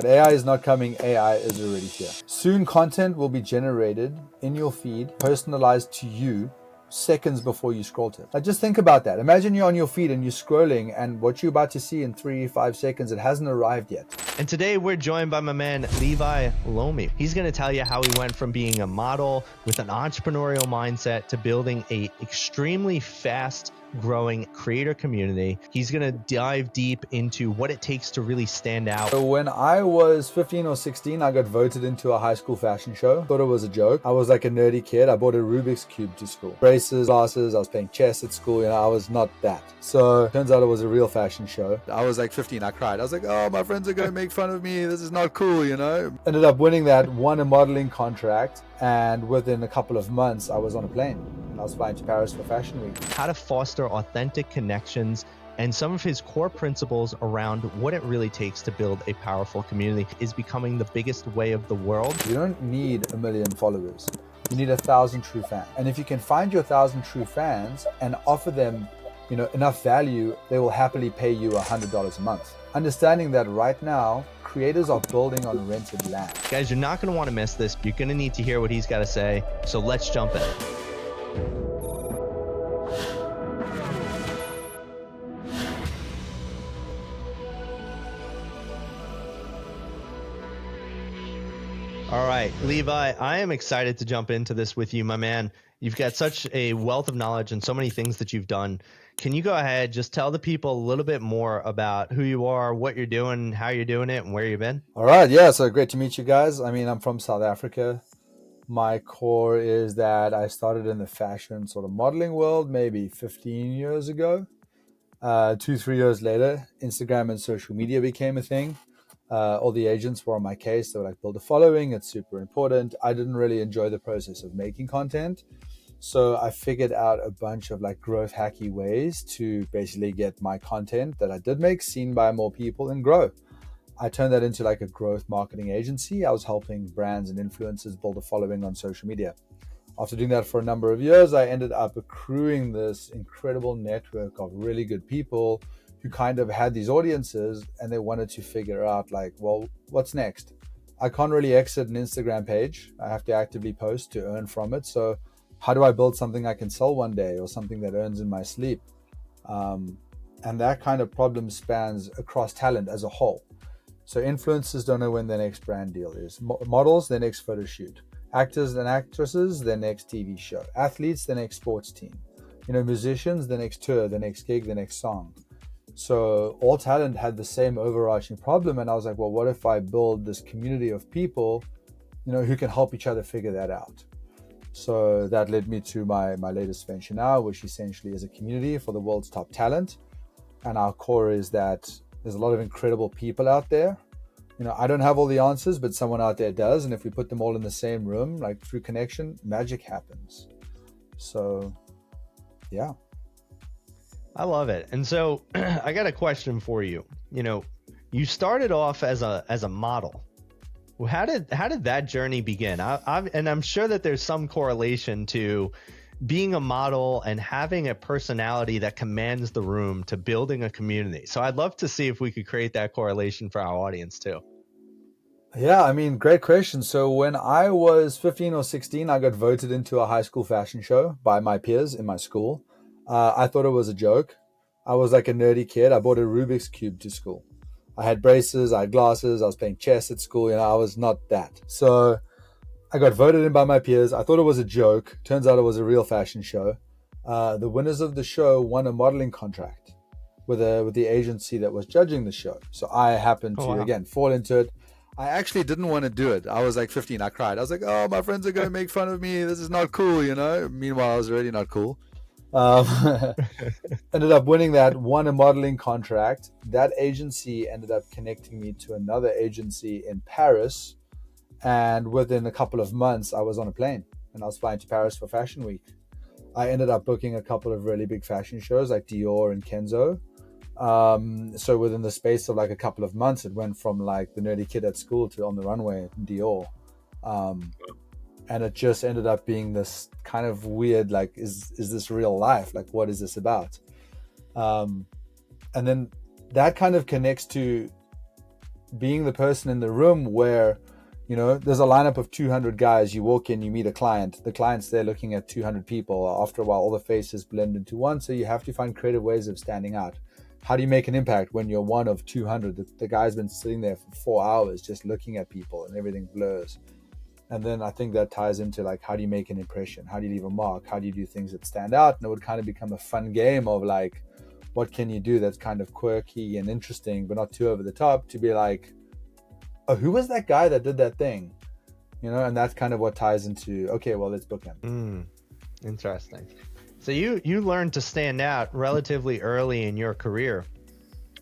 But AI is not coming, AI is already here. Soon content will be generated in your feed, personalized to you, seconds before you scroll to it. Like, just think about that. Imagine you're on your feed and you're scrolling, and what you're about to see in 3-5 seconds, it hasn't arrived yet. And today we're joined by my man, Levi Lomey. He's going to tell you how he went from being a model with an entrepreneurial mindset to building a extremely fast growing creator community. He's going to dive deep into what it takes to really stand out. So when I was 15 or 16, I got voted into a high school fashion show. Thought it was a joke. I was like a nerdy kid. I bought a Rubik's Cube to school. Braces, glasses, I was playing chess at school. I was not that. So turns out it was a real fashion show. I was like 15, I cried. I was like, oh, my friends are going to make fun of me. This is not cool, Ended up winning that, won a modeling contract. And within a couple of months, I was on a plane. I was flying to Paris for Fashion Week. How to foster authentic connections and some of his core principles around what it really takes to build a powerful community is becoming the biggest way of the world. You don't need 1 million followers. You need 1,000 true fans. And if you can find your 1,000 true fans and offer them, enough value, they will happily pay you $100 a month. Understanding that right now, creators are building on rented land. Guys, you're not going to want to miss this. You're going to need to hear what he's got to say. So let's jump in. All right, Levi, I am excited to jump into this with you, my man. You've got such a wealth of knowledge and so many things that you've done. Can you go ahead, just tell the people a little bit more about who you are, what you're doing, how you're doing it, and where you've been? All right, yeah, so great to meet you guys. I'm from South Africa. My core is that I started in the fashion sort of modeling world maybe 15 years ago. 2-3 years later, Instagram and social media became a thing. All the agents were on my case. They were like, build a following. It's super important. I didn't really enjoy the process of making content. So I figured out a bunch of like growth hacky ways to basically get my content that I did make seen by more people and grow. I turned that into like a growth marketing agency. I was helping brands and influencers build a following on social media. After doing that for a number of years, I ended up accruing this incredible network of really good people who kind of had these audiences and they wanted to figure out like, well, what's next? I can't really exit an Instagram page. I have to actively post to earn from it. So how do I build something I can sell one day or something that earns in my sleep? And that kind of problem spans across talent as a whole. So influencers don't know when their next brand deal is. Models, their next photo shoot. Actors and actresses, their next TV show. Athletes, their next sports team. Musicians, the next tour, the next gig, the next song. So all talent had the same overarching problem. And I was like, well, what if I build this community of people, who can help each other figure that out? So that led me to my latest venture now, which essentially is a community for the world's top talent. And our core is that there's a lot of incredible people out there. I don't have all the answers, but someone out there does. And if we put them all in the same room, like through connection, magic happens. So, yeah. I love it. And so I got a question for you. You started off as a model. How did that journey begin? And I'm sure that there's some correlation to being a model and having a personality that commands the room to building a community. So I'd love to see if we could create that correlation for our audience too. Yeah, great question. So when I was 15 or 16, I got voted into a high school fashion show by my peers in my school. I thought it was a joke. I was like a nerdy kid. I bought a Rubik's Cube to school. I had braces, I had glasses, I was playing chess at school. I was not that. So I got voted in by my peers. I thought it was a joke. Turns out it was a real fashion show. The winners of the show won a modeling contract with the agency that was judging the show. So I happened to, again, fall into it. I actually didn't want to do it. I was like 15, I cried. I was like, oh, my friends are going to make fun of me. This is not cool, Meanwhile, I was already not cool. Ended up winning that, won a modeling contract. That agency ended up connecting me to another agency in Paris. And within a couple of months, I was on a plane and I was flying to Paris for Fashion Week. I ended up booking a couple of really big fashion shows like Dior and Kenzo. So within the space of like a couple of months, it went from like the nerdy kid at school to on the runway in Dior. And it just ended up being this kind of weird, like, is this real life? Like, what is this about? And then that kind of connects to being the person in the room where, there's a lineup of 200 guys. You walk in, you meet a client. The client's there looking at 200 people. After a while, all the faces blend into one. So you have to find creative ways of standing out. How do you make an impact when you're one of 200? The guy's been sitting there for 4 hours just looking at people and everything blurs. And then I think that ties into like, how do you make an impression? How do you leave a mark? How do you do things that stand out? And it would kind of become a fun game of like, what can you do that's kind of quirky and interesting, but not too over the top, to be like, oh, who was that guy that did that thing? And that's kind of what ties into, okay, well, let's book him. Interesting. So you learned to stand out relatively early in your career.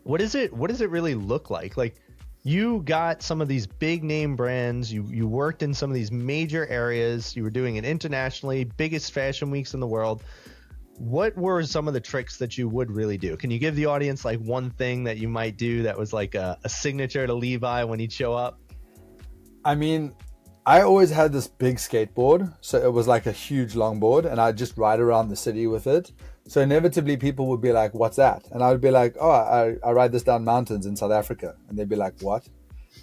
What does it really look like? Like, you got some of these big name brands, you worked in some of these major areas, you were doing it internationally, biggest fashion weeks in the world. What were some of the tricks that you would really do? Can you give the audience like one thing that you might do that was like a signature to Levi when he'd show up? I mean, I always had this big skateboard. So it was like a huge longboard, and I'd just ride around the city with it. So inevitably people would be like, what's that? And I would be like, oh, I ride this down mountains in South Africa. And they'd be like, what?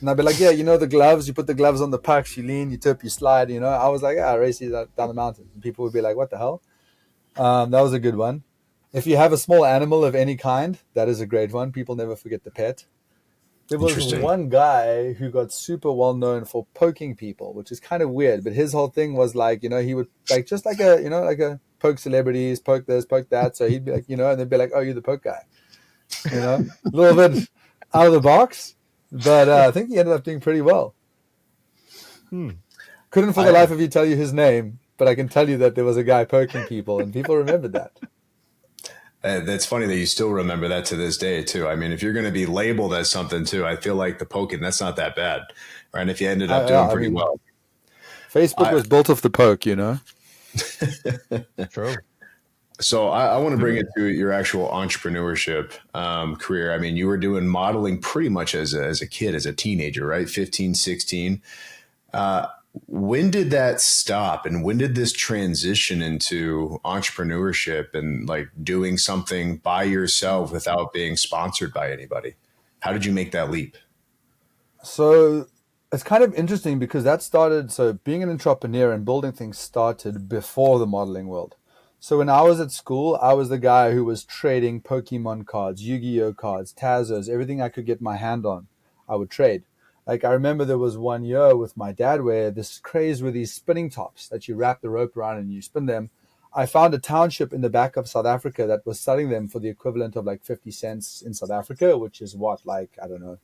And I'd be like, yeah, the gloves, you put the gloves on the pucks, you lean, you tip, you slide, I was like, yeah, I race you down the mountains. And people would be like, what the hell? That was a good one. If you have a small animal of any kind, that is a great one. People never forget the pet. There was one guy who got super well known for poking people, which is kind of weird. But his whole thing was like, he would like just like a poke celebrities, poke this, poke that. So he'd be like, and they'd be like, oh, you're the poke guy. A little bit out of the box. But I think he ended up doing pretty well. Couldn't for the life of you tell you his name, but I can tell you that there was a guy poking people, and people remembered that. That's funny that you still remember that to this day, too. I mean, if you're going to be labeled as something, too, I feel like the poking, that's not that bad. Right? And if you ended up doing pretty well. Facebook was built off the poke, True. So I want to bring it to your actual entrepreneurship career. I mean, you were doing modeling pretty much as a kid, as a teenager, right? 15, 16. When did that stop, and when did this transition into entrepreneurship and like doing something by yourself without being sponsored by anybody? How did you make that leap? So it's kind of interesting because that started, so being an entrepreneur and building things started before the modeling world. So when I was at school, I was the guy who was trading Pokemon cards, Yu-Gi-Oh cards, Tazos, everything I could get my hand on, I would trade. Like, I remember there was one year with my dad where this craze with these spinning tops that you wrap the rope around and you spin them. I found a township in the back of South Africa that was selling them for the equivalent of like 50 cents in South Africa, which is what, like, I don't know,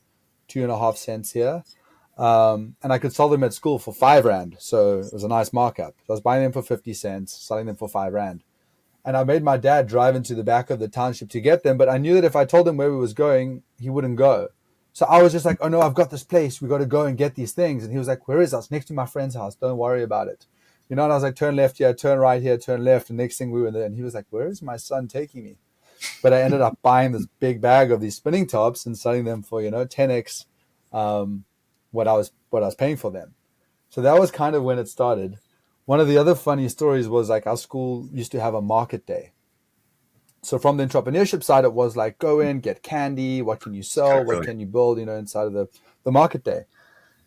2.5 cents here. And I could sell them at school for R5. So it was a nice markup. So I was buying them for 50 cents, selling them for R5. And I made my dad drive into the back of the township to get them. But I knew that if I told him where we was going, he wouldn't go. So I was just like, oh no, I've got this place. We got to go and get these things. And he was like, where is us? Next to my friend's house. Don't worry about it. And I was like, turn left here, turn right here, turn left. And next thing we were there. And he was like, where is my son taking me? But I ended up buying this big bag of these spinning tops and selling them for, 10x what I was paying for them. So that was kind of when it started. One of the other funny stories was like our school used to have a market day. So from the entrepreneurship side, it was like, go in, get candy. What can you sell? What can you build, inside of the market day?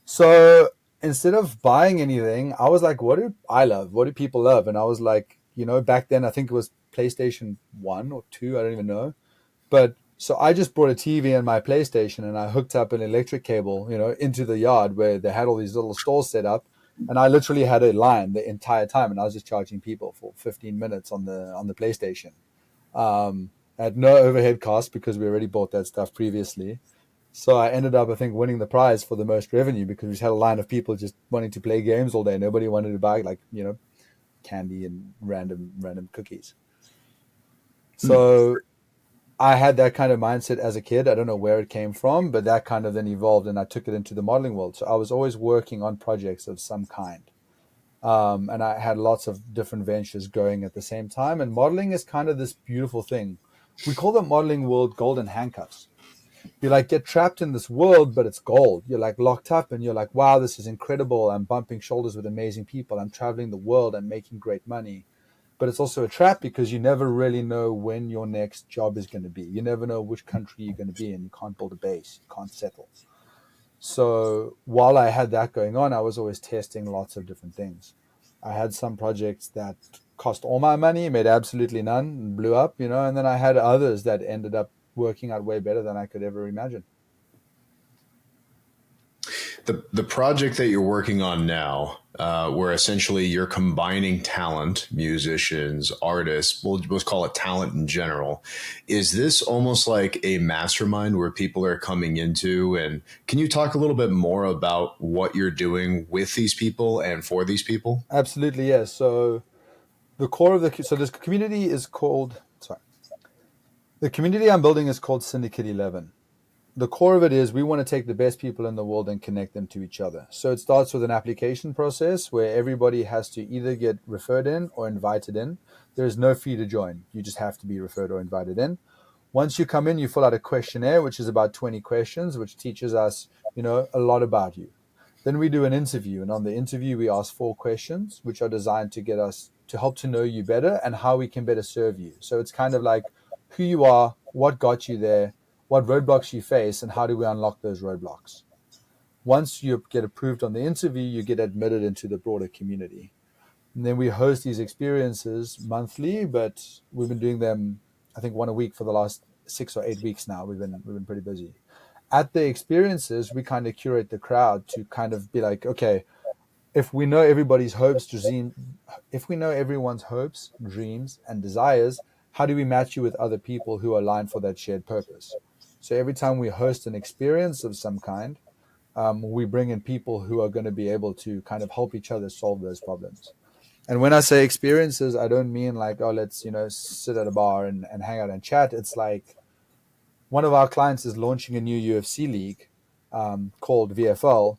So instead of buying anything, I was like, what do I love? What do people love? And I was like, back then, I think it was PlayStation 1 or 2. I don't even know. But so I just brought a TV and my PlayStation and I hooked up an electric cable, into the yard where they had all these little stalls set up. And I literally had a line the entire time. And I was just charging people for 15 minutes on the PlayStation. At no overhead cost because we already bought that stuff previously. So I ended up, I think, winning the prize for the most revenue because we just had a line of people just wanting to play games all day. Nobody wanted to buy candy and random cookies. So I had that kind of mindset as a kid. I don't know where it came from, but that kind of then evolved and I took it into the modeling world. So I was always working on projects of some kind. And I had lots of different ventures going at the same time. And modeling is kind of this beautiful thing. We call the modeling world golden handcuffs. You like get trapped in this world, but it's gold. You're like locked up and you're like, wow, this is incredible. I'm bumping shoulders with amazing people. I'm traveling the world. I'm making great money. But it's also a trap because you never really know when your next job is going to be. You never know which country you're going to be in. You can't build a base. You can't settle. So while I had that going on, I was always testing lots of different things. I had some projects that cost all my money, made absolutely none, and blew up, and then I had others that ended up working out way better than I could ever imagine. The project that you're working on now, where essentially you're combining talent, musicians, artists, we'll call it talent in general. Is this almost like a mastermind where people are coming into? And can you talk a little bit more about what you're doing with these people and for these people? Absolutely, yes. So the core of this community is called, sorry, the community I'm building is called Syndicate 11. The core of it is we want to take the best people in the world and connect them to each other. So it starts with an application process where everybody has to either get referred in or invited in. There is no fee to join. You just have to be referred or invited in. Once you come in, you fill out a questionnaire, which is about 20 questions, which teaches us, a lot about you. Then we do an interview, and on the interview, we ask 4 questions, which are designed to get us to help to know you better and how we can better serve you. So it's kind of like who you are, what got you there, what roadblocks you face, and how do we unlock those roadblocks. Once you get approved on the interview, you get admitted into the broader community. And then we host these experiences monthly, but we've been doing them, I think, one a week for the last 6 or 8 weeks now. We've been pretty busy. At the experiences, we kind of curate the crowd to kind of be like, okay, if we know everybody's hopes, if we know everyone's hopes, dreams, and desires, how do we match you with other people who are aligned for that shared purpose? So every time we host an experience of some kind, we bring in people who are going to be able to kind of help each other solve those problems. And when I say experiences, I don't mean like, oh, let's, sit at a bar and hang out and chat. It's like one of our clients is launching a new UFC league called VFL.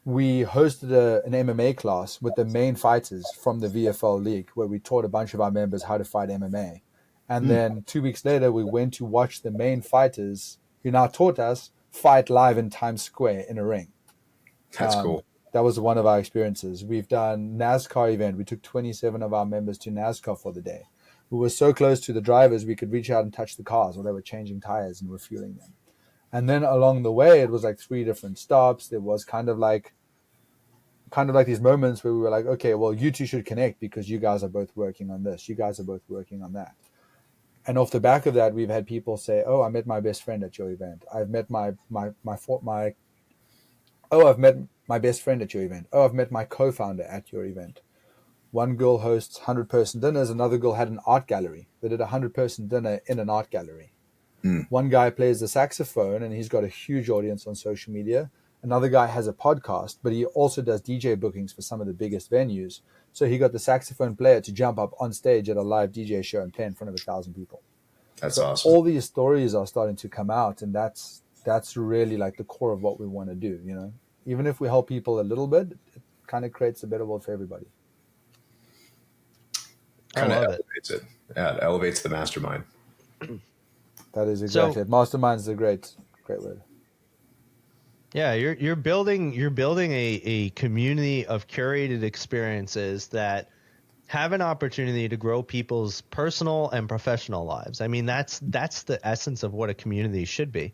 We hosted an MMA class with the main fighters from the VFL league where we taught a bunch of our members how to fight MMA. And then 2 weeks later, we went to watch the main fighters who now taught us fight live in Times Square in a ring. That's cool. That was one of our experiences. We've done NASCAR event. We took 27 of our members to NASCAR for the day. We were so close to the drivers, we could reach out and touch the cars while they were changing tires and refueling them. And then along the way, it was like 3 different stops. There was kind of like these moments where we were like, okay, well, you two should connect because you guys are both working on this. You guys are both working on that. And off the back of that, we've had people say, oh, I met my best friend at your event. I've met I've met my best friend at your event. Oh, I've met my co-founder at your event. One girl hosts 100-person dinners. Another girl had an art gallery. They did a 100-person dinner in an art gallery. One guy plays the saxophone and he's got a huge audience on social media. Another guy has a podcast, but he also does DJ bookings for some of the biggest venues. So he got the saxophone player to jump up on stage at a live DJ show and play in front of 1,000 people. That's So awesome. all these stories are starting to come out, and that's really like the core of what we want to do. Even if we help people a little bit, it kind of creates a better world for everybody. Kind of I love it. elevates it. Yeah, it elevates the mastermind. That is exactly it. Masterminds is a great word. Yeah, you're building a community of curated experiences that have an opportunity to grow people's personal and professional lives. I mean, that's the essence of what a community should be.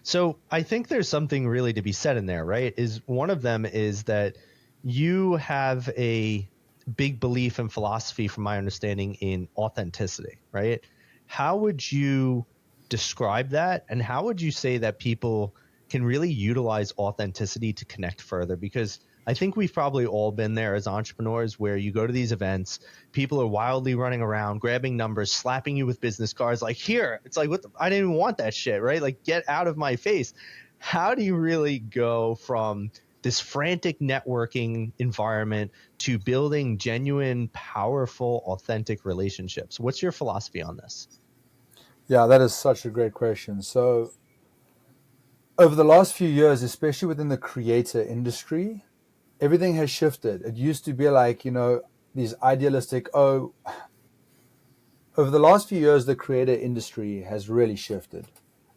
So I think there's something really to be said in there, right? Is one of them is that you have a big belief and philosophy, from my understanding, in authenticity, right? How would you describe that, and how would you say that people can really utilize authenticity to connect further? Because I think we've probably all been there as entrepreneurs where you go to these events, people are wildly running around, grabbing numbers, slapping you with business cards. Like, here, it's like, I didn't even want that shit, right? Like, get out of my face. How do you really go from this frantic networking environment to building genuine, powerful, authentic relationships? What's your philosophy on this? Yeah, that is such a great question. So over the last few years, especially within the creator industry, everything has shifted. It used to be like, these idealistic, over the last few years, the creator industry has really shifted.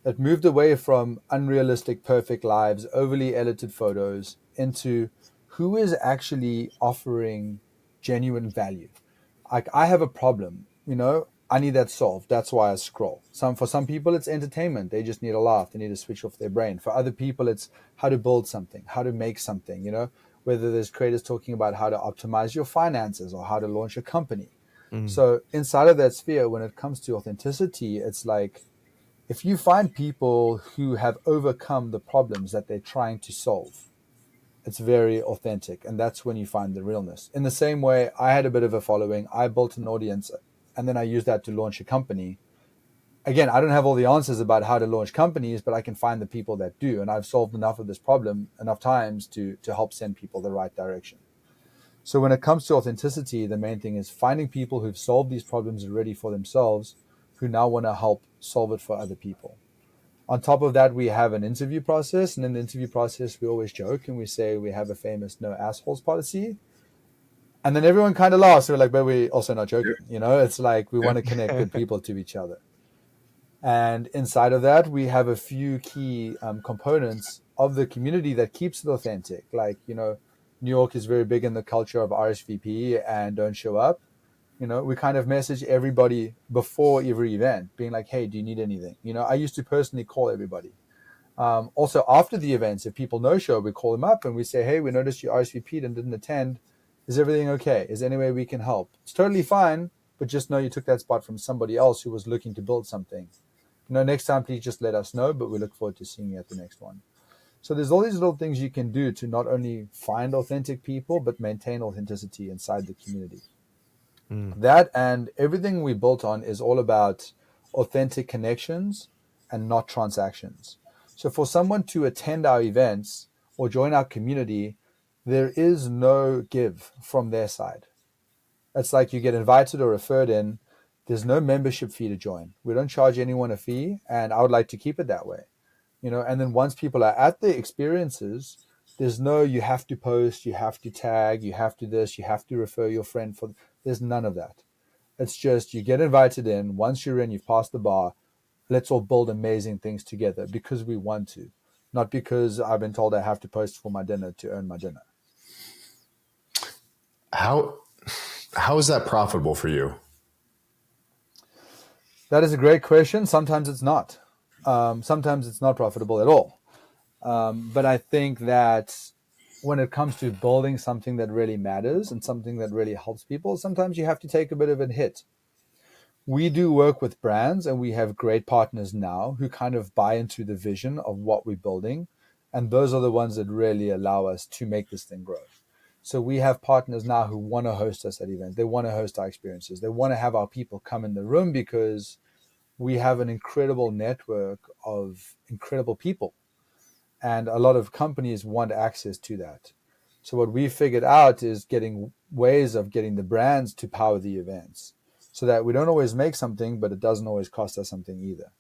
It moved away from unrealistic, perfect lives, overly edited photos, into who is actually offering genuine value. Like, I have a problem, I need that solved. That's why I scroll. For some people, it's entertainment. They just need a laugh. They need to switch off their brain. For other people, it's how to build something, how to make something, whether there's creators talking about how to optimize your finances or how to launch a company. Mm. So inside of that sphere, when it comes to authenticity, it's like if you find people who have overcome the problems that they're trying to solve, it's very authentic. And that's when you find the realness. In the same way, I had a bit of a following. I built an audience and then I used that to launch a company. Again, I don't have all the answers about how to launch companies, but I can find the people that do. And I've solved enough of this problem enough times to help send people the right direction. So when it comes to authenticity, the main thing is finding people who've solved these problems already for themselves, who now want to help solve it for other people. On top of that, we have an interview process. And in the interview process, we always joke and we say we have a famous no assholes policy. And then everyone kind of laughs. We're like, but we're also not joking. It's like we want to connect good people to each other. And inside of that, we have a few key components of the community that keeps it authentic. Like, New York is very big in the culture of RSVP and don't show up. We kind of message everybody before every event being like, hey, do you need anything? I used to personally call everybody. Also after the events, if people no show, we call them up and we say, hey, we noticed you RSVP'd and didn't attend. Is everything okay? Is there any way we can help? It's totally fine, but just know you took that spot from somebody else who was looking to build something. Next time, please just let us know, but we look forward to seeing you at the next one. So there's all these little things you can do to not only find authentic people, but maintain authenticity inside the community. That and everything we built on is all about authentic connections and not transactions. So for someone to attend our events or join our community, there is no give from their side. It's like you get invited or referred in. There's no membership fee to join. We don't charge anyone a fee, and I would like to keep it that way. And then once people are at the experiences, there's no you have to post, you have to tag, you have to this, you have to refer your friend for. There's none of that. It's just you get invited in. Once you're in, you've passed the bar. Let's all build amazing things together because we want to, not because I've been told I have to post for my dinner to earn my dinner. How is that profitable for you? That is a great question. Sometimes it's not. Sometimes it's not profitable at all. But I think that when it comes to building something that really matters and something that really helps people, sometimes you have to take a bit of a hit. We do work with brands and we have great partners now who kind of buy into the vision of what we're building. And those are the ones that really allow us to make this thing grow. So we have partners now who want to host us at events. They want to host our experiences. They want to have our people come in the room because we have an incredible network of incredible people. And a lot of companies want access to that. So what we figured out is getting ways of getting the brands to power the events so that we don't always make something, but it doesn't always cost us something either.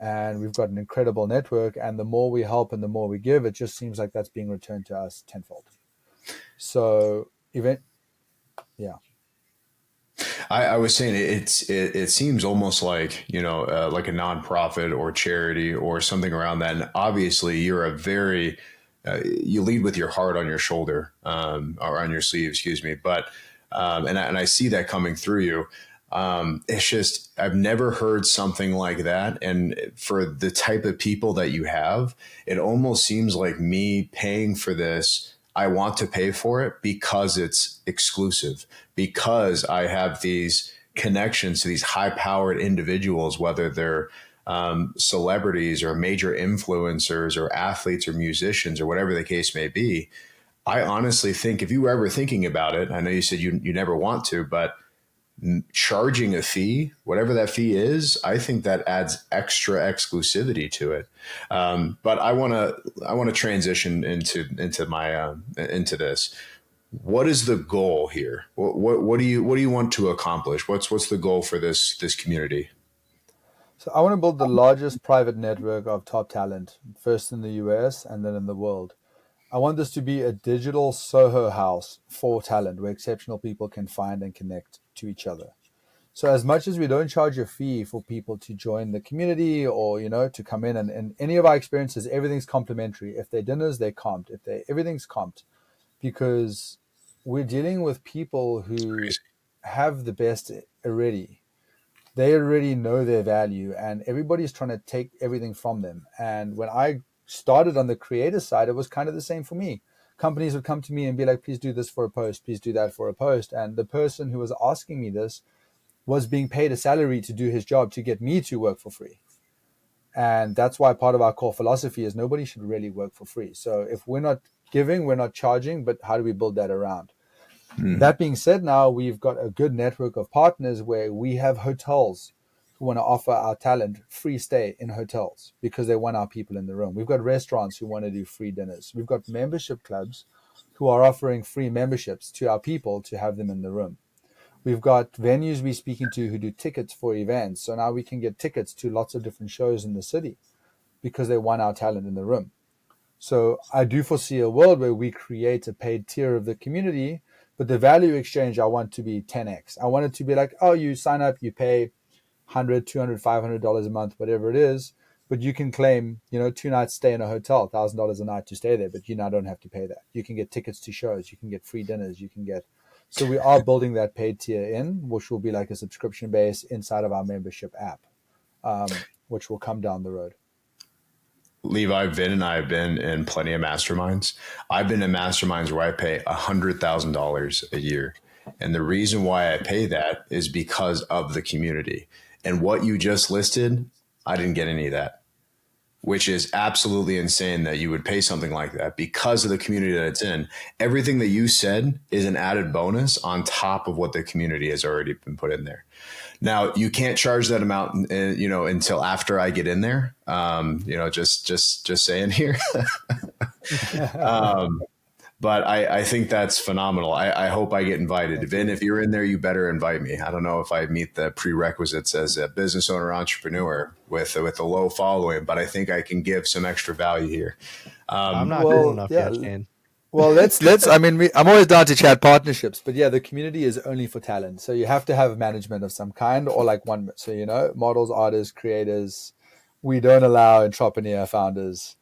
And we've got an incredible network. And the more we help and the more we give, it just seems like that's being returned to us tenfold. So yeah. I was saying it seems almost like, like a nonprofit or charity or something around that. And obviously you're a very, you lead with your heart on your shoulder, or on your sleeve, excuse me. But, and I see that coming through you. It's just, I've never heard something like that. And for the type of people that you have, it almost seems like me paying for this. I want to pay for it because it's exclusive, because I have these connections to these high powered individuals, whether they're celebrities or major influencers or athletes or musicians or whatever the case may be. I honestly think if you were ever thinking about it, I know you said you never want to, but charging a fee, whatever that fee is, I think that adds extra exclusivity to it. But I want to transition into my into this. What is the goal here? What do you want to accomplish? What's the goal for this community? So I want to build the largest private network of top talent, first in the US and then in the world. I want this to be a digital Soho house for talent where exceptional people can find and connect to each other. So as much as we don't charge a fee for people to join the community or, to come in and any of our experiences, everything's complimentary. If they're dinners, they're comped. Everything's comped because we're dealing with people who have the best already, they already know their value, and everybody's trying to take everything from them. And when I started on the creator side, it was kind of the same for me. Companies would come to me and be like, please do this for a post, please do that for a post. And the person who was asking me this was being paid a salary to do his job to get me to work for free. And that's why part of our core philosophy is nobody should really work for free. So if we're not giving, we're not charging, but how do we build that around? That being said, now we've got a good network of partners where we have hotels who want to offer our talent free stay in hotels because they want our people in the room. We've got restaurants who want to do free dinners. We've got membership clubs who are offering free memberships to our people to have them in the room. We've got venues we're speaking to who do tickets for events. So now we can get tickets to lots of different shows in the city because they want our talent in the room. So I do foresee a world where we create a paid tier of the community, but the value exchange I want to be 10x. I want it to be like, oh, you sign up, you pay $100, $200, $500 a month, whatever it is, but you can claim, 2 nights stay in a hotel, $1,000 a night to stay there, but you now don't have to pay that. You can get tickets to shows, you can get free dinners, you can get. So we are building that paid tier in, which will be like a subscription base inside of our membership app, which will come down the road. Levi, Vin, and I have been in plenty of masterminds. I've been in masterminds where I pay $100,000 a year. And the reason why I pay that is because of the community. And what you just listed, I didn't get any of that, which is absolutely insane that you would pay something like that because of the community that it's in. Everything that you said is an added bonus on top of what the community has already been put in there. Now, you can't charge that amount, until after I get in there. Just saying here. But I think that's phenomenal. I hope I get invited. Vin, if you're in there, you better invite me. I don't know if I meet the prerequisites as a business owner entrepreneur with a low following, but I think I can give some extra value here. I'm not cool enough yet, Shane. Well, let's. I'm always down to chat partnerships, but yeah, the community is only for talent. So you have to have management of some kind, or like one. So models, artists, creators. We don't allow entrepreneur founders.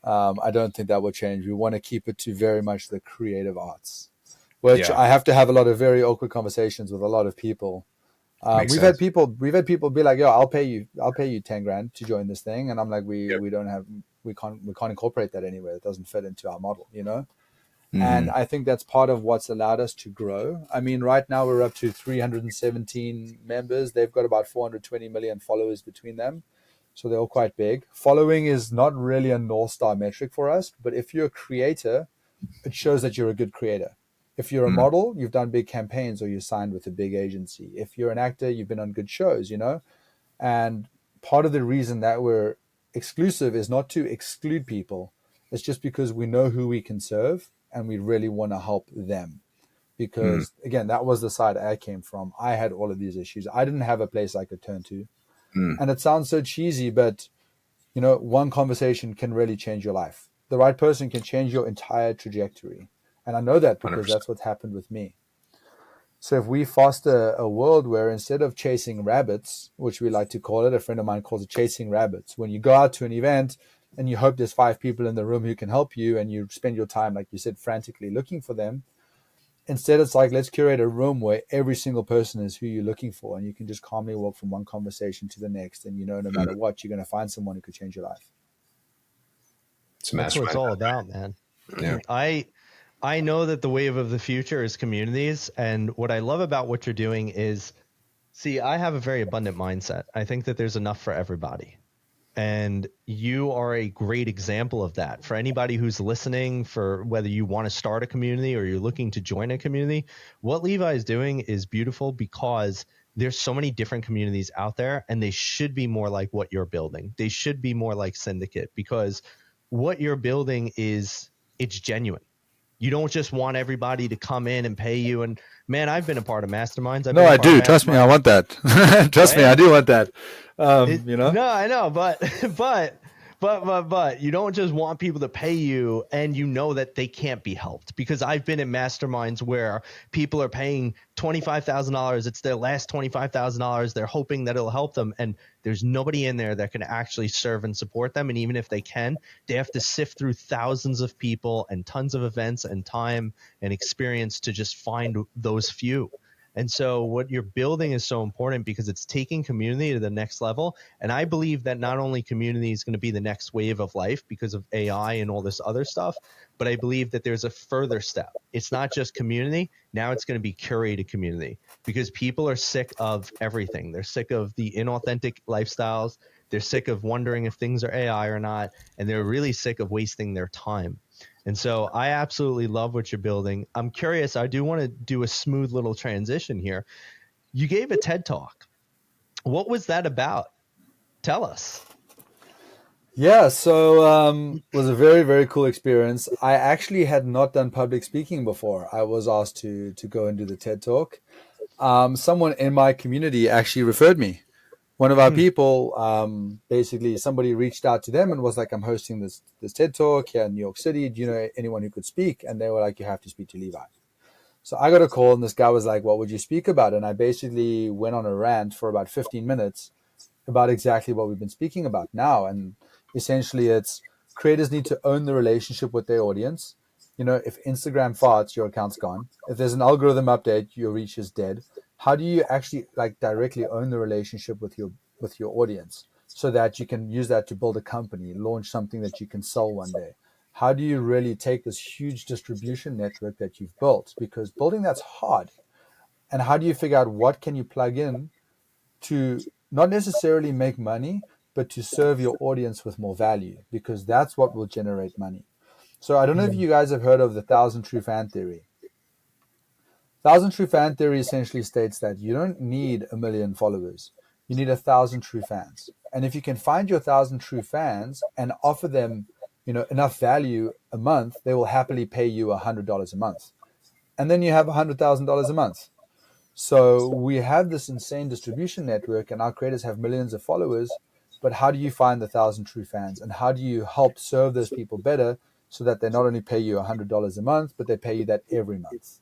I don't think that will change. We want to keep it to very much the creative arts, which I have to have a lot of very awkward conversations with a lot of people. We've had people be like, "Yo, I'll pay you $10,000 to join this thing," and I'm like, we can't incorporate that anywhere. It doesn't fit into our model, And I think that's part of what's allowed us to grow. I mean, right now we're up to 317 members. They've got about 420 million followers between them. So they're all quite big. Following is not really a North Star metric for us, but if you're a creator, it shows that you're a good creator. If you're a model, you've done big campaigns or you signed with a big agency. If you're an actor, you've been on good shows, And part of the reason that we're exclusive is not to exclude people. It's just because we know who we can serve and we really want to help them. Because, again, that was the side I came from. I had all of these issues. I didn't have a place I could turn to. And it sounds so cheesy, but, one conversation can really change your life. The right person can change your entire trajectory. And I know that because 100%. That's what's happened with me. So if we foster a world where instead of chasing rabbits, which we like to call it, a friend of mine calls it chasing rabbits. When you go out to an event and you hope there's 5 people in the room who can help you and you spend your time, like you said, frantically looking for them. Instead, it's like, let's curate a room where every single person is who you're looking for. And you can just calmly walk from one conversation to the next. And, no matter what, you're going to find someone who could change your life. That's what it's all about, man. Yeah. I know that the wave of the future is communities. And what I love about what you're doing is, I have a very abundant mindset. I think that there's enough for everybody. And you are a great example of that. For anybody who's listening, for whether you want to start a community or you're looking to join a community, what Levi is doing is beautiful because there's so many different communities out there and they should be more like what you're building. They should be more like Syndicate because what you're building it's genuine. You don't just want everybody to come in and pay you. And man, I've been a part of masterminds. No, I do. Trust me, I want that. Trust me, I do want that. No, I know, but you don't just want people to pay you and that they can't be helped, because I've been in masterminds where people are paying $25,000. It's their last $25,000. They're hoping that it'll help them. And there's nobody in there that can actually serve and support them. And even if they can, they have to sift through thousands of people and tons of events and time and experience to just find those few. And so what you're building is so important because it's taking community to the next level. And I believe that not only community is going to be the next wave of life because of AI and all this other stuff, but I believe that there's a further step. It's not just community. Now it's going to be curated community because people are sick of everything. They're sick of the inauthentic lifestyles. They're sick of wondering if things are AI or not. And they're really sick of wasting their time. And so I absolutely love what you're building. I'm curious. I do want to do a smooth little transition here. You gave a TED Talk. What was that about? Tell us. Yeah, so it was a very, very cool experience. I actually had not done public speaking before. I was asked to go and do the TED Talk. Someone in my community actually referred me. One of our people, basically, somebody reached out to them and was like, "I'm hosting this TED Talk here in New York City. Do you know anyone who could speak?" And they were like, "You have to speak to Levi." So I got a call, and this guy was like, "What would you speak about?" And I basically went on a rant for about 15 minutes about exactly what we've been speaking about now. And essentially, it's creators need to own the relationship with their audience. You know, if Instagram farts, your account's gone. If there's an algorithm update, your reach is dead. How do you actually like directly own the relationship with your audience so that you can use that to build a company, launch something that you can sell one day? How do you really take this huge distribution network that you've built? Because building that's hard. And how do you figure out what can you plug in to not necessarily make money, but to serve your audience with more value, because that's what will generate money. So I don't know if you guys have heard of the 1,000 true fan theory. 1,000 true fan theory essentially states that you don't need 1 million followers. You need 1,000 true fans. And if you can find your 1,000 true fans and offer them, enough value a month, they will happily pay you $100 a month. And then you have $100,000 a month. So we have this insane distribution network, and our creators have millions of followers. But how do you find the 1,000 true fans, and how do you help serve those people better so that they not only pay you $100 a month, but they pay you that every month?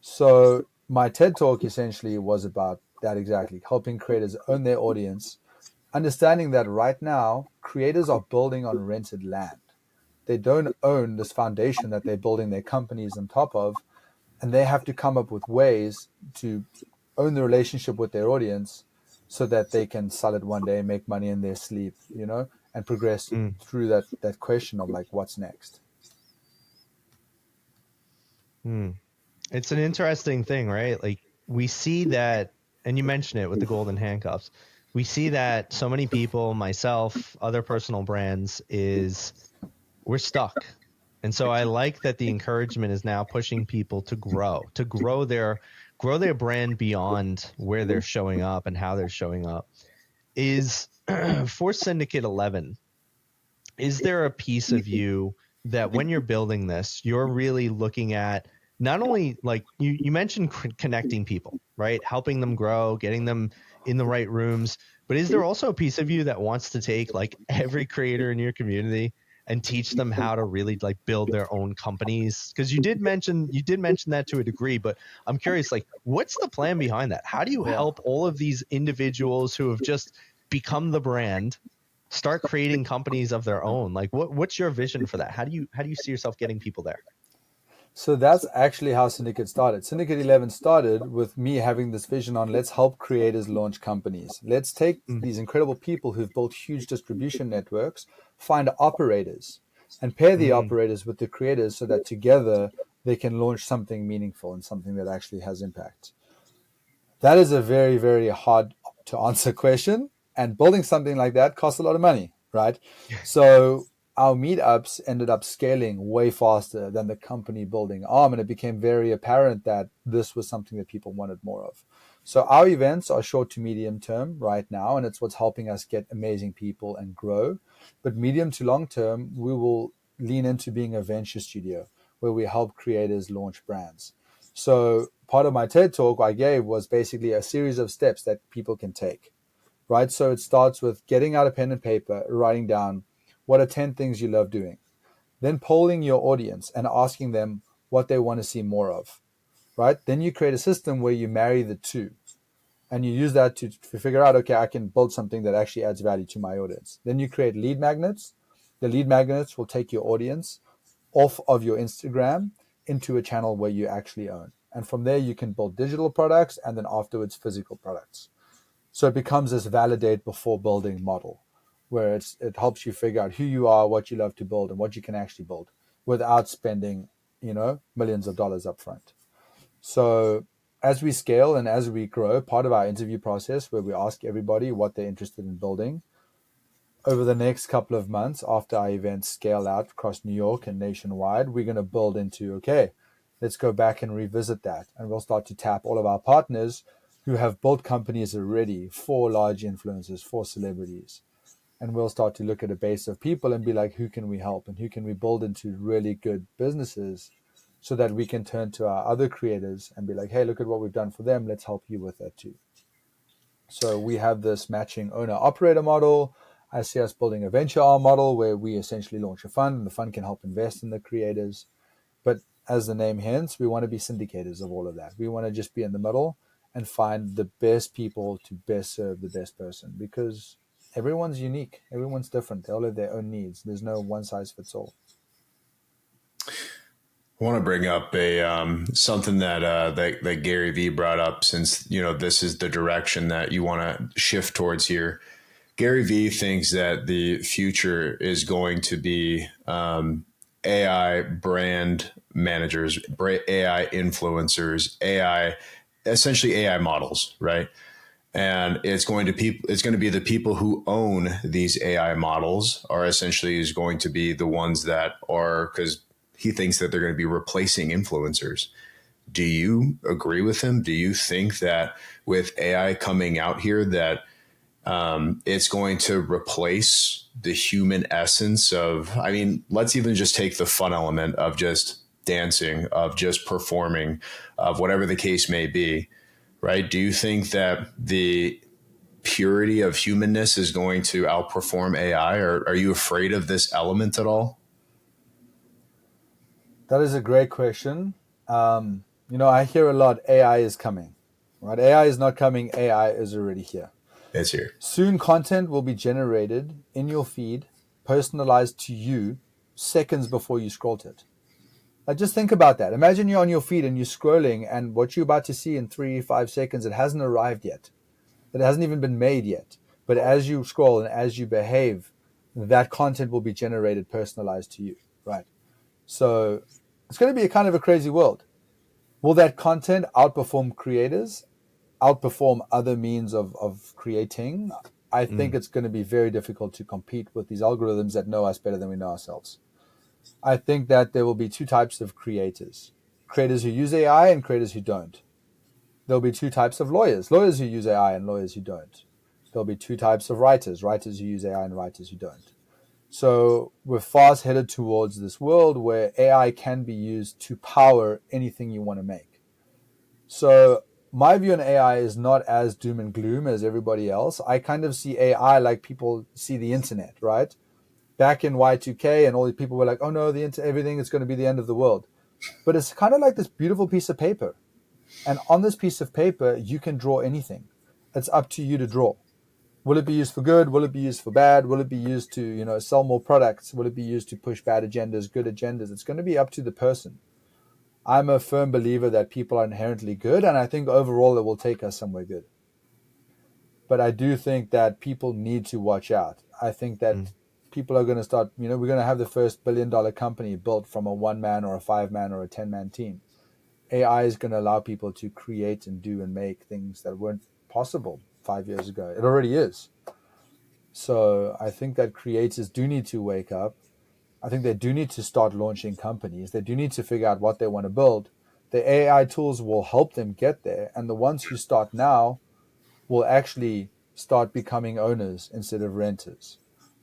So my TED Talk essentially was about that exactly, helping creators own their audience, understanding that right now creators are building on rented land. They don't own this foundation that they're building their companies on top of, and they have to come up with ways to own the relationship with their audience so that they can sell it one day, make money in their sleep, and progress through that question of like, what's next? It's an interesting thing, right? Like we see that, and you mentioned it with the golden handcuffs. We see that so many people, myself, other personal brands, is we're stuck. And so I like that the encouragement is now pushing people to grow their brand beyond where they're showing up and how they're showing up. Is for Syndicate 11, is there a piece of you that when you're building this, you're really looking at not only like you mentioned connecting people, right? Helping them grow, getting them in the right rooms. But is there also a piece of you that wants to take like every creator in your community and teach them how to really like build their own companies? Because you did mention that to a degree, but I'm curious, like, what's the plan behind that? How do you help all of these individuals who have just become the brand start creating companies of their own? Like what's your vision for that? How do you see yourself getting people there? So that's actually how Syndicate started. Syndicate 11 started with me having this vision on let's help creators launch companies. Let's take these incredible people who've built huge distribution networks, find operators, and pair the operators with the creators so that together they can launch something meaningful and something that actually has impact. That is a very, very hard to answer question. And building something like that costs a lot of money, right? So our meetups ended up scaling way faster than the company building arm. And it became very apparent that this was something that people wanted more of. So our events are short to medium term right now, and it's what's helping us get amazing people and grow. But medium to long term, we will lean into being a venture studio where we help creators launch brands. So part of my TED talk I gave was basically a series of steps that people can take, right? So it starts with getting out a pen and paper, writing down what are 10 things you love doing, then polling your audience and asking them what they want to see more of, right? Then you create a system where you marry the two and you use that to figure out, okay, I can build something that actually adds value to my audience. Then you create lead magnets. The lead magnets will take your audience off of your Instagram into a channel where you actually own. And from there, you can build digital products and then afterwards physical products. So it becomes this validate before building model, where it helps you figure out who you are, what you love to build, and what you can actually build without spending, millions of dollars up front. So as we scale and as we grow, part of our interview process where we ask everybody what they're interested in building, over the next couple of months after our events scale out across New York and nationwide, we're going to build into, okay, let's go back and revisit that. And we'll start to tap all of our partners who have built companies already for large influencers, for celebrities. And we'll start to look at a base of people and be like, who can we help and who can we build into really good businesses so that we can turn to our other creators and be like, hey, look at what we've done for them. Let's help you with that too. So we have this matching owner operator model. I see us building a venture arm model where we essentially launch a fund and the fund can help invest in the creators. But as the name hints, we want to be syndicators of all of that. We want to just be in the middle and find the best people to best serve the best person, because everyone's unique. Everyone's different. They all have their own needs. There's no one size fits all. I want to bring up a something that Gary Vee brought up, since this is the direction that you want to shift towards here. Gary Vee thinks that the future is going to be AI brand managers, AI influencers, essentially AI models, right? And it's going to be the people who own these AI models is going to be the ones that are, because he thinks that they're going to be replacing influencers. Do you agree with him? Do you think that with AI coming out here that it's going to replace the human essence of, let's even just take the fun element of just dancing, of just performing, of whatever the case may be, right? Do you think that the purity of humanness is going to outperform AI, or are you afraid of this element at all? That is a great question. I hear a lot, AI is coming, right? AI is not coming. AI is already here. It's here. Soon content will be generated in your feed, personalized to you seconds before you scroll to it. Like, just think about that. Imagine you're on your feed and you're scrolling, and what you're about to see in 3-5 seconds, it hasn't arrived yet. It hasn't even been made yet. But as you scroll and as you behave, that content will be generated, personalized to you, right? So it's going to be a kind of a crazy world. Will that content outperform creators, outperform other means of creating? I think it's going to be very difficult to compete with these algorithms that know us better than we know ourselves. I think that there will be two types of creators who use AI and creators who don't. There'll be two types of lawyers who use AI and lawyers who don't. There'll be two types of writers who use AI and writers who don't. So we're fast headed towards this world where AI can be used to power anything you want to make. So my view on AI is not as doom and gloom as everybody else. I kind of see AI like people see the internet, right? Back in Y2K, and all the people were like, oh no, everything is going to be the end of the world. But it's kind of like this beautiful piece of paper. And on this piece of paper, you can draw anything. It's up to you to draw. Will it be used for good? Will it be used for bad? Will it be used to, sell more products? Will it be used to push bad agendas, good agendas? It's going to be up to the person. I'm a firm believer that people are inherently good, and I think overall it will take us somewhere good. But I do think that people need to watch out. I think that people are going to start, we're going to have the first billion-dollar company built from a 1-man or a 5-man or a 10-man team. AI is going to allow people to create and do and make things that weren't possible 5 years ago. It already is. So I think that creators do need to wake up. I think they do need to start launching companies. They do need to figure out what they want to build. The AI tools will help them get there. And the ones who start now will actually start becoming owners instead of renters.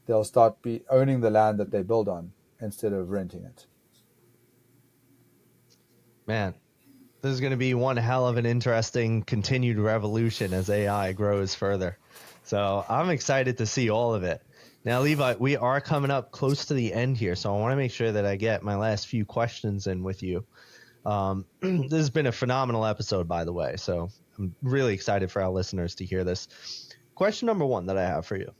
They'll start owning the land that they build on instead of renting it. Man, this is going to be one hell of an interesting continued revolution as AI grows further. So I'm excited to see all of it. Now, Levi, we are coming up close to the end here, so I want to make sure that I get my last few questions in with you. This has been a phenomenal episode, by the way, so I'm really excited for our listeners to hear this. Question number one that I have for you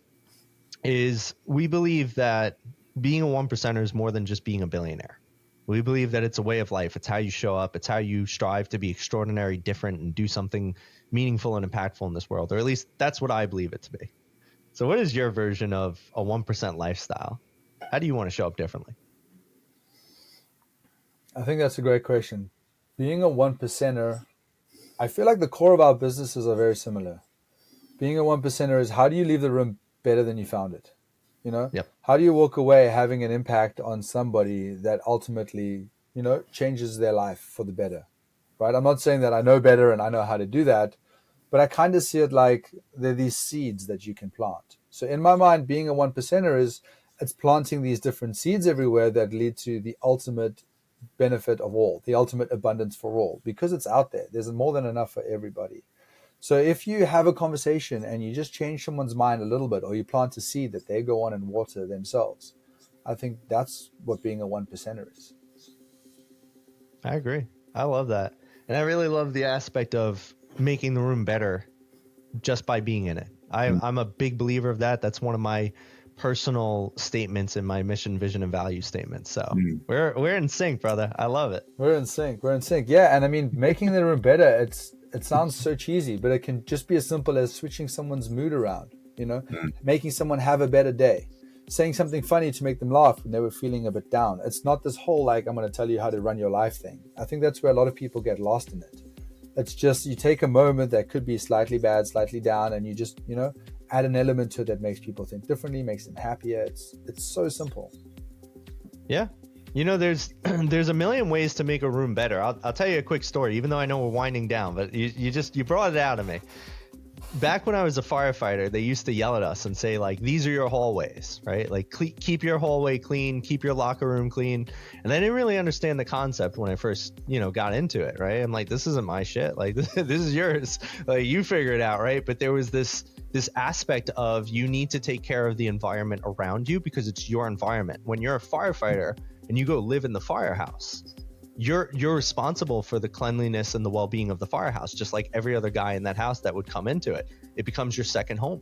is, we believe that being a 1%er is more than just being a billionaire. We believe that it's a way of life. It's how you show up. It's how you strive to be extraordinary, different, and do something meaningful and impactful in this world. Or at least that's what I believe it to be. So what is your version of a 1% lifestyle? How do you want to show up differently? I think that's a great question. Being a one percenter, I feel like the core of our businesses are very similar. Being a one percenter is, how do you leave the room better than you found it? You know, Yep. how do you walk away having an impact on somebody that ultimately, you know, changes their life for the better, right? I'm not saying that I know better and I know how to do that, but I kind of see it like they're these seeds that you can plant. So in my mind, being a one percenter is, it's planting these different seeds everywhere that lead to the ultimate benefit of all, the ultimate abundance for all, because it's out there. There's more than enough for everybody. So if you have a conversation and you just change someone's mind a little bit, or you plant a seed that they go on and water themselves, I think that's what being a one percenter is. I agree. I love that. And I really love the aspect of making the room better just by being in it. I'm a big believer of that. That's one of my personal statements in my mission, vision, and value statements. So we're in sync, brother. I love it. We're in sync. We're in sync. Yeah. And I mean, making the room better, it sounds so cheesy, but it can just be as simple as switching someone's mood around, you know, making someone have a better day, saying something funny to make them laugh when they were feeling a bit down. It's not this whole, like, I'm going to tell you how to run your life thing. I think that's where a lot of people get lost in it. It's just, you take a moment that could be slightly bad, slightly down, and you just, you know, add an element to it that makes people think differently, makes them happier. It's so simple. Yeah. You know, there's a million ways to make a room better. I'll tell you a quick story, even though I know we're winding down, but you brought it out of me. Back when I was a firefighter, they used to yell at us and say, like, these are your hallways, right? Like, keep your hallway clean, keep your locker room clean. And I didn't really understand the concept when I first, you know, got into it, right? I'm like, this isn't my shit. Like, this is yours. Like, you figure it out, right? But there was this aspect of, you need to take care of the environment around you because it's your environment. When you're a firefighter and you go live in the firehouse, you're responsible for the cleanliness and the well-being of the firehouse, just like every other guy in that house that would come into it. It becomes your second home.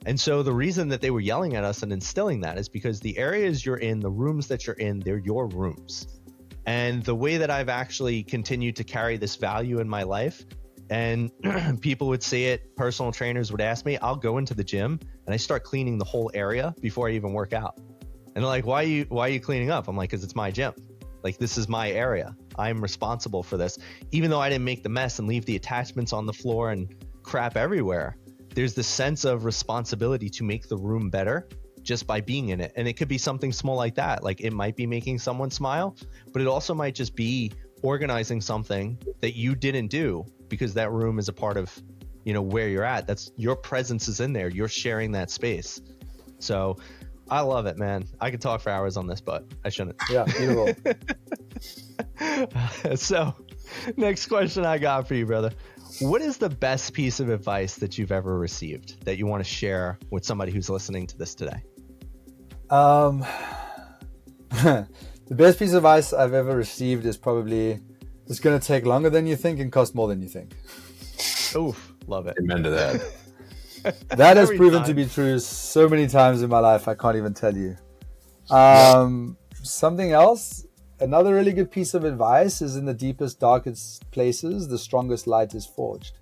And so the reason that they were yelling at us and instilling that is because the areas you're in, the rooms that you're in, they're your rooms. And the way that I've actually continued to carry this value in my life, and people would say it, personal trainers would ask me, I'll go into the gym and I start cleaning the whole area before I even work out. And they're like, why are you cleaning up? I'm like, because it's my gym. Like, this is my area. I'm responsible for this. Even though I didn't make the mess and leave the attachments on the floor and crap everywhere, there's this sense of responsibility to make the room better just by being in it. And it could be something small like that. Like, it might be making someone smile, but it also might just be organizing something that you didn't do because that room is a part of, you know, where you're at. That's your presence is in there. You're sharing that space. So I love it, man. I could talk for hours on this, but I shouldn't. Yeah, beautiful. So, next question I got for you, brother. What is the best piece of advice that you've ever received that you want to share with somebody who's listening to this today? The best piece of advice I've ever received is probably, it's going to take longer than you think and cost more than you think. Oof, love it. Amen to that. That has proven to be true so many times in my life, I can't even tell you. Something else, another really good piece of advice is, in the deepest, darkest places, the strongest light is forged.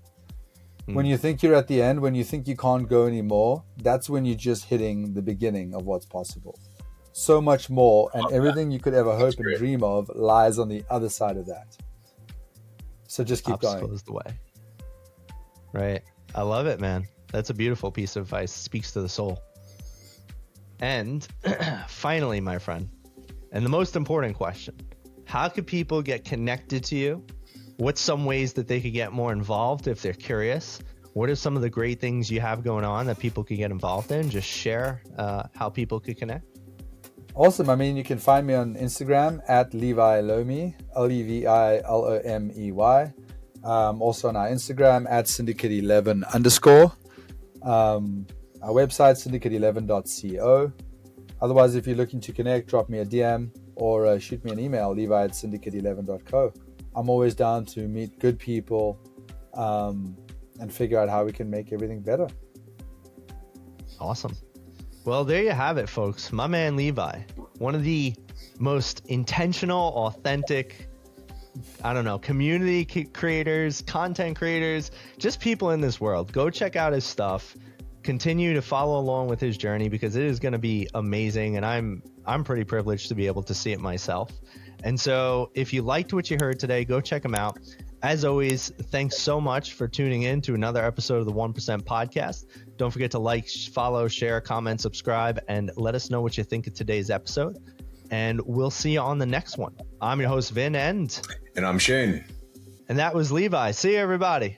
When you think you're at the end, when you think you can't go anymore, that's when you're just hitting the beginning of what's possible. So much more, and everything you could ever hope and dream of lies on the other side of that. So just keep going. Obstacle is the way. Right. I love it, man. That's a beautiful piece of advice. It speaks to the soul. And finally, my friend, and the most important question, how could people get connected to you? What's some ways that they could get more involved if they're curious? What are some of the great things you have going on that people could get involved in? Just share how people could connect. Awesome. I mean, you can find me on Instagram at Levi Lomey, LeviLomey. Also on our Instagram at syndicate11_. Our website, syndicate11.co. Otherwise, if you're looking to connect, drop me a DM or shoot me an email, levi@syndicate11.co. I'm always down to meet good people and figure out how we can make everything better. Awesome. Well, there you have it, folks. My man Levi, one of the most intentional, authentic, I don't know, community creators, content creators, just people in this world. Go check out his stuff. Continue to follow along with his journey because it is going to be amazing, and I'm pretty privileged to be able to see it myself. And so if you liked what you heard today, go check him out. As always, thanks so much for tuning in to another episode of the 1% Podcast. Don't forget to like, follow, share, comment, subscribe, and let us know what you think of today's episode. And we'll see you on the next one. I'm your host, Vin, and I'm Shane. And that was Levi. See you, everybody.